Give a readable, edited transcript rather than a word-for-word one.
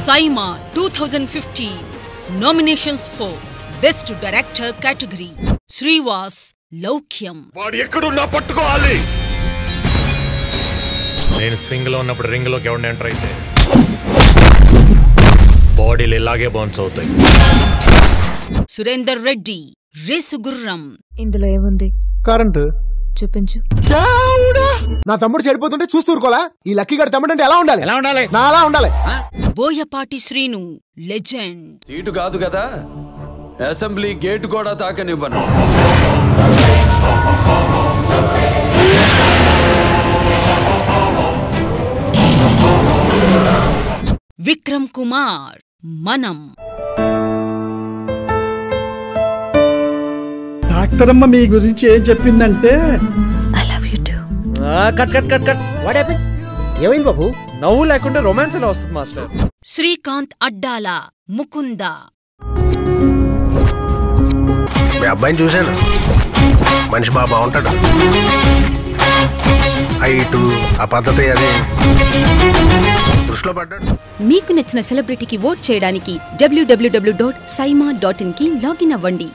Saima 2015 nominations for Best Director category. Sriwas Laukyam. వాడు ఎక్కడున్నా పట్టుకోవాలి. నేను స్వింగ్ లో ఉన్నప్పుడు రింగ్ లోకి ఎవరిని ఎంటర్ అయితే బాడీలు ఇలాగే బౌన్స్ అవుతాయి. సురేందర్ రెడ్డి రేసుగుర్రం. ఇందులో ఏముంది? కరెంటు చూపించు. నా తమ్ముడు చెడిపోతుంటే చూస్తూరుకోలా. ఈ లక్కీ గడి తమ్ముడు ఎలా ఉండాలి? నా అలా ఉండాలి. బోయపాటి శ్రీను లెజెండ్. సీటు కాదు కదా, అసెంబ్లీ గేట్ కూడా తాకనివ్వను. విక్రమ్ కుమార్ మనం. డాక్టరమ్మ మీ గురించి ఏం చెప్పిందంటే I love you to. Cut cut cut cut. What happen? ఏమైంది బాబు? నవ్వు లేకుండా రొమాన్స్ ఎలా వస్తుంది మాస్టర్? శ్రీకాంత్ అడ్డాల ముకుంద. మీ అబ్బాయిని చూశాను, మనిషి బాగా బాగుంటాడు. హైటు ఆ పద్ధతి అదే దృష్టిలో పడ్డాడు. మీకు నచ్చిన సెలబ్రిటీకి ఓట్ చేయడానికి www.saima.in కి లాగిన్ అవ్వండి.